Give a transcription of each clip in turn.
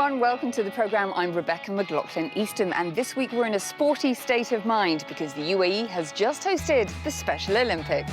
everyone, welcome to the programme. I'm Rebecca McLaughlin-Eastham, and this week we're in a sporty state of mind because the UAE has just hosted the Special Olympics.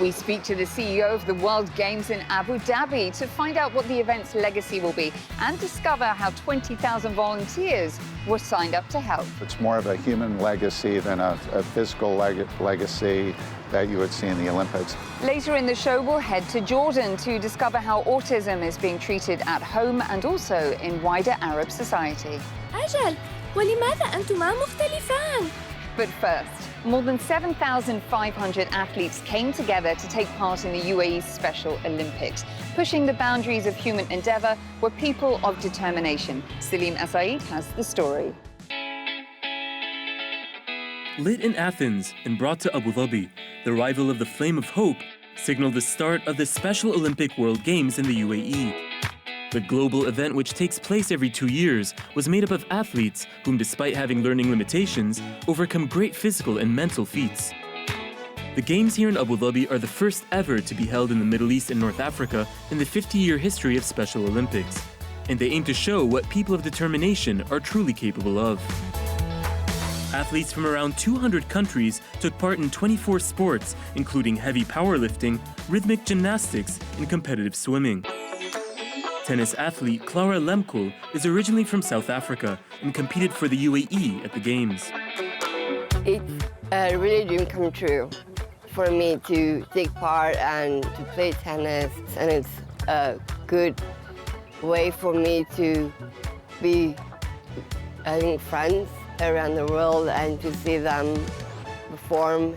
We speak to the CEO of the World Games in Abu Dhabi to find out what the event's legacy will be and discover how 20,000 volunteers were signed up to help. It's more of a human legacy than a physical legacy that you would see in the Olympics. Later in the show, we'll head to Jordan to discover how autism is being treated at home and also in wider Arab society. أجل، ولماذا أنتما مختلفان؟ But first, more than 7,500 athletes came together to take part in the UAE's Special Olympics. Pushing the boundaries of human endeavour were people of determination. Salim Asaid has the story. Lit in Athens and brought to Abu Dhabi, the arrival of the Flame of Hope signaled the start of the Special Olympic World Games in the UAE. The global event, which takes place every 2 years, was made up of athletes whom, despite having learning limitations, overcome great physical and mental feats. The Games here in Abu Dhabi are the first ever to be held in the Middle East and North Africa in the 50-year history of Special Olympics, and they aim to show what people of determination are truly capable of. Athletes from around 200 countries took part in 24 sports, including heavy powerlifting, rhythmic gymnastics, and competitive swimming. Tennis athlete Clara Lemkul is originally from South Africa and competed for the UAE at the Games. It's a really dream come true for me to take part and to play tennis, and it's a good way for me to be having friends around the world and to see them perform.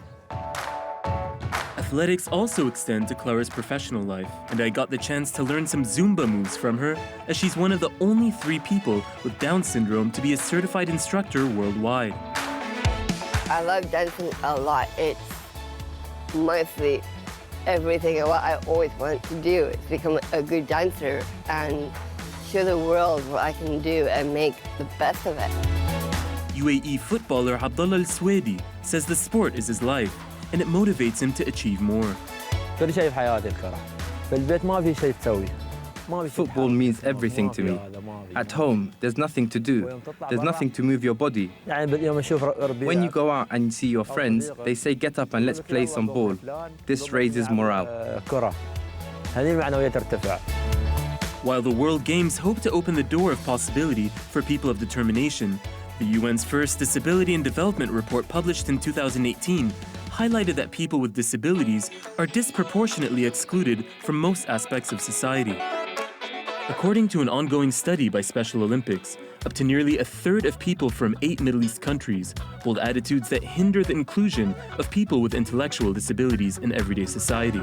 Athletics also extend to Clara's professional life, and I got the chance to learn some Zumba moves from her, as she's one of the only 3 people with Down syndrome to be a certified instructor worldwide. I love dancing a lot. It's mostly everything what I always want to do is become a good dancer and show the world what I can do and make the best of it. UAE footballer Abdullah Al-Swedi says the sport is his life, and it motivates him to achieve more. Football means everything to me. At home, there's nothing to do. There's nothing to move your body. When you go out and see your friends, they say get up and let's play some ball. This raises morale. While the World Games hope to open the door of possibility for people of determination, the UN's first Disability and Development Report published in 2018 highlighted that people with disabilities are disproportionately excluded from most aspects of society. According to an ongoing study by Special Olympics, up to nearly a third of people from 8 Middle East countries hold attitudes that hinder the inclusion of people with intellectual disabilities in everyday society.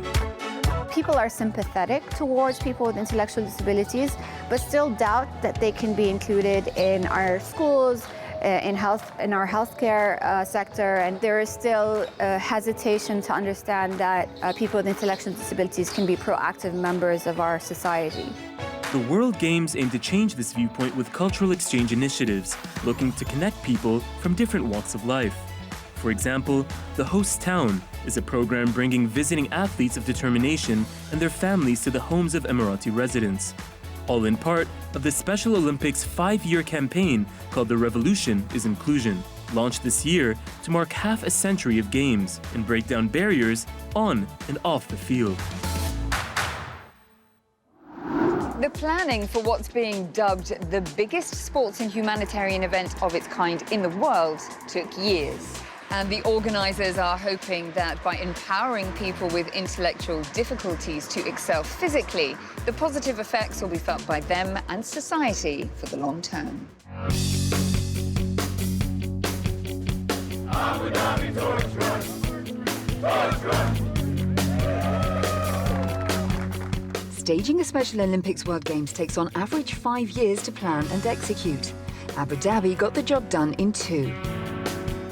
People are sympathetic towards people with intellectual disabilities, but still doubt that they can be included in our schools, in our healthcare sector, and there is still hesitation to understand that people with intellectual disabilities can be proactive members of our society. The World Games aim to change this viewpoint with cultural exchange initiatives, looking to connect people from different walks of life. For example, the Host Town is a program bringing visiting athletes of determination and their families to the homes of Emirati residents, all in part of the Special Olympics 5-year campaign called The Revolution is Inclusion, launched this year to mark half a century of games and break down barriers on and off the field. The planning for what's being dubbed the biggest sports and humanitarian event of its kind in the world took years. And the organisers are hoping that by empowering people with intellectual difficulties to excel physically, the positive effects will be felt by them and society for the long term. Abu Dhabi torch run. Staging a Special Olympics World Games takes on average 5 years to plan and execute. Abu Dhabi got the job done in 2.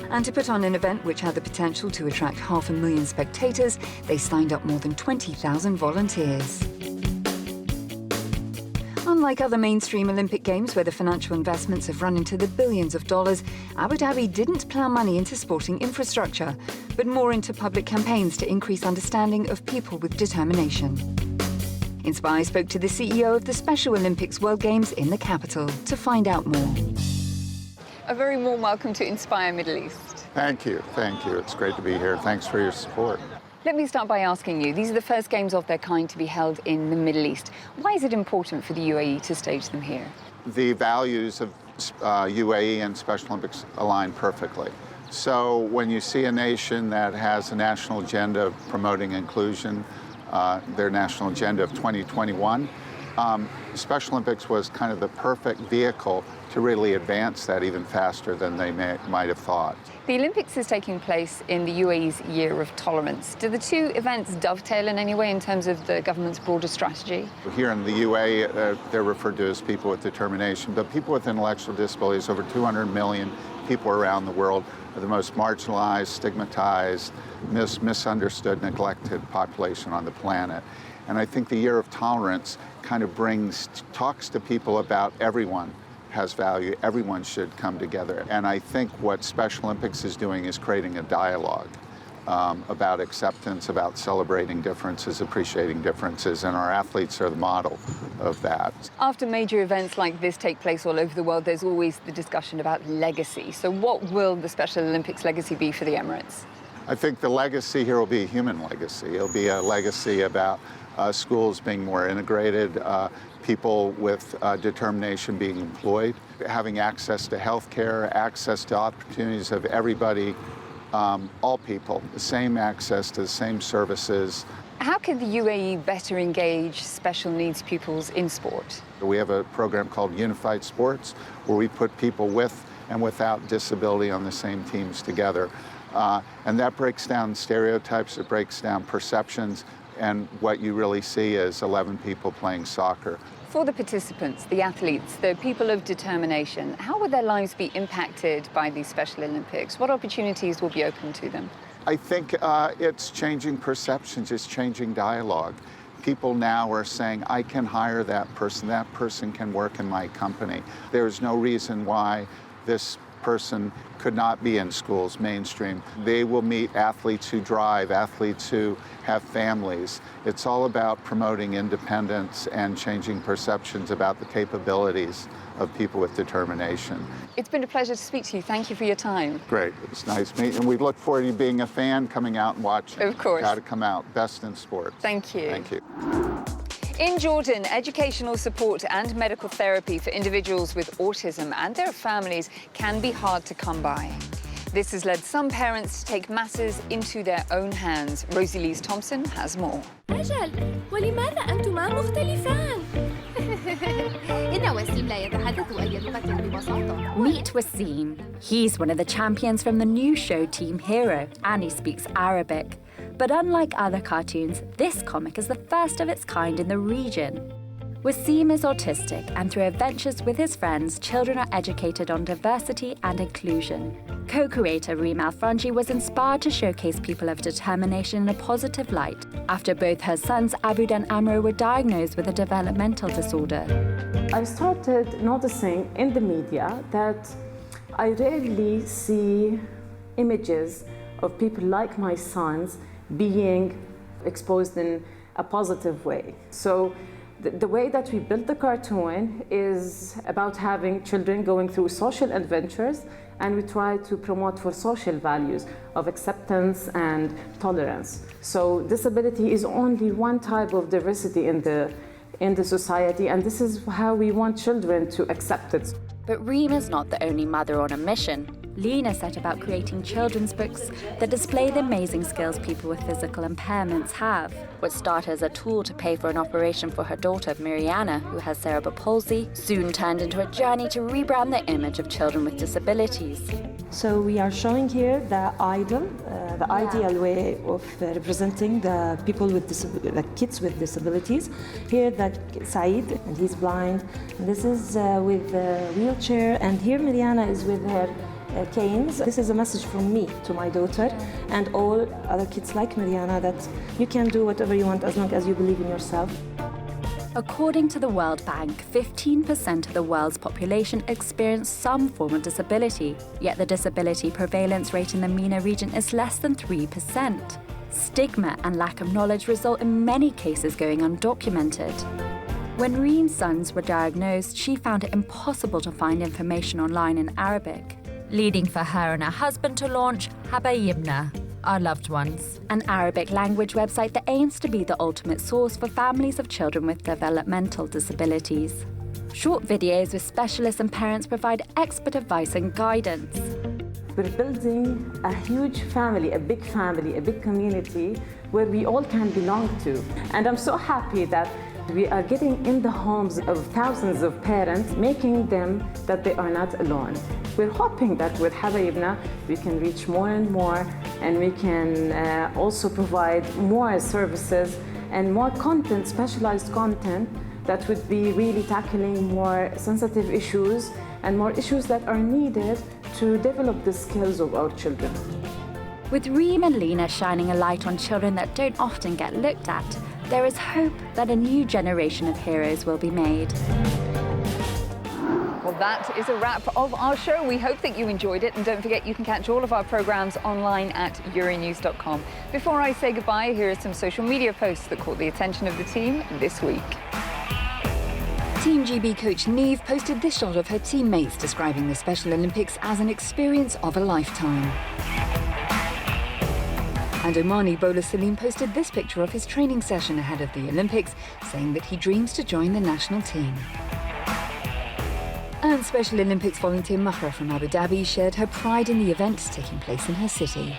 And to put on an event which had the potential to attract 500,000 spectators, they signed up more than 20,000 volunteers. Unlike other mainstream Olympic Games where the financial investments have run into the billions of dollars, Abu Dhabi didn't plough money into sporting infrastructure, but more into public campaigns to increase understanding of people with determination. Inspire spoke to the CEO of the Special Olympics World Games in the capital to find out more. A very warm welcome to Inspire Middle East. Thank you. It's great to be here. Thanks for your support. Let me start by asking you, these are the first games of their kind to be held in the Middle East. Why is it important for the UAE to stage them here? The values of UAE and Special Olympics align perfectly. So when you see a nation that has a national agenda of promoting inclusion, their national agenda of 2021, Special Olympics was kind of the perfect vehicle to really advance that even faster than they might have thought. The Olympics is taking place in the UAE's Year of Tolerance. Do the two events dovetail in any way in terms of the government's broader strategy? Here in the UAE, they're referred to as people with determination, but people with intellectual disabilities, over 200 million people around the world, are the most marginalized, stigmatized, misunderstood, neglected population on the planet. And I think the Year of Tolerance kind of talks to people about everyone has value, everyone should come together. And I think what Special Olympics is doing is creating a dialogue about acceptance, about celebrating differences, appreciating differences, and our athletes are the model of that. After major events like this take place all over the world, there's always the discussion about legacy. So what will the Special Olympics legacy be for the Emirates? I think the legacy here will be a human legacy. It'll be a legacy about schools being more integrated, people with determination being employed, having access to health care, access to opportunities of everybody, all people, the same access to the same services. How can the UAE better engage special needs pupils in sport? We have a program called Unified Sports, where we put people with and without disability on the same teams together. And that breaks down stereotypes, it breaks down perceptions, and what you really see is 11 people playing soccer. For the participants, the athletes, the people of determination, how would their lives be impacted by these Special Olympics? What opportunities will be open to them? I think it's changing perceptions, it's changing dialogue. People now are saying, I can hire that person can work in my company. There's no reason why this person could not be in schools mainstream. They will meet athletes who drive, athletes who have families. It's all about promoting independence and changing perceptions about the capabilities of people with determination. It's been a pleasure to speak to you. Thank you for your time. Great, it's nice meeting, and we look forward to you being a fan, coming out and watching. Of course. Got to come out, best in sports. Thank you. Thank you. In Jordan, educational support and medical therapy for individuals with autism and their families can be hard to come by. This has led some parents to take matters into their own hands. Rosie Lees Thompson has more. أجل، ولماذا أنتما مختلفان؟ إن وسيم لا يتحدث أي لغة ببساطة. Meet Wasim. He's one of the champions from the new show Team Hero, and he speaks Arabic. But unlike other cartoons, this comic is the first of its kind in the region. Wasim is autistic, and through adventures with his friends, children are educated on diversity and inclusion. Co-creator Reem Al-Franji was inspired to showcase people of determination in a positive light after both her sons Abud and Amro were diagnosed with a developmental disorder. I started noticing in the media that I rarely see images of people like my sons being exposed in a positive way. So the way that we built the cartoon is about having children going through social adventures, and we try to promote for social values of acceptance and tolerance. So disability is only one type of diversity in the society, and this is how we want children to accept it. But Reem is not the only mother on a mission. Lena set about creating children's books that display the amazing skills people with physical impairments have. What started as a tool to pay for an operation for her daughter, Miriana, who has cerebral palsy, soon turned into a journey to rebrand the image of children with disabilities. So we are showing here the ideal way of representing the people with the kids with disabilities. Here that Saeed, and he's blind. And this is with a wheelchair, and here Miriana is with her canes. This is a message from me to my daughter and all other kids like Miriana, that you can do whatever you want as long as you believe in yourself. According to the World Bank, 15% of the world's population experience some form of disability, yet the disability prevalence rate in the MENA region is less than 3%. Stigma and lack of knowledge result in many cases going undocumented. When Reem's sons were diagnosed, she found it impossible to find information online in Arabic, leading for her and her husband to launch Habayibna, Our Loved Ones, an Arabic language website that aims to be the ultimate source for families of children with developmental disabilities. Short videos with specialists and parents provide expert advice and guidance. We're building a huge family, a big community where we all can belong to. And I'm so happy that we are getting in the homes of thousands of parents, making them that they are not alone. We're hoping that with Habayibna, we can reach more and more, and we can also provide more services and more content, specialized content, that would be really tackling more sensitive issues and more issues that are needed to develop the skills of our children. With Reem and Lena shining a light on children that don't often get looked at, there is hope that a new generation of heroes will be made. Well, that is a wrap of our show. We hope that you enjoyed it, and don't forget you can catch all of our programs online at euronews.com. Before I say goodbye, here are some social media posts that caught the attention of the team this week. Team GB coach Neve posted this shot of her teammates describing the Special Olympics as an experience of a lifetime. And Omani bowler Salim posted this picture of his training session ahead of the Olympics, saying that he dreams to join the national team. And Special Olympics volunteer Mahra from Abu Dhabi shared her pride in the event taking place in her city.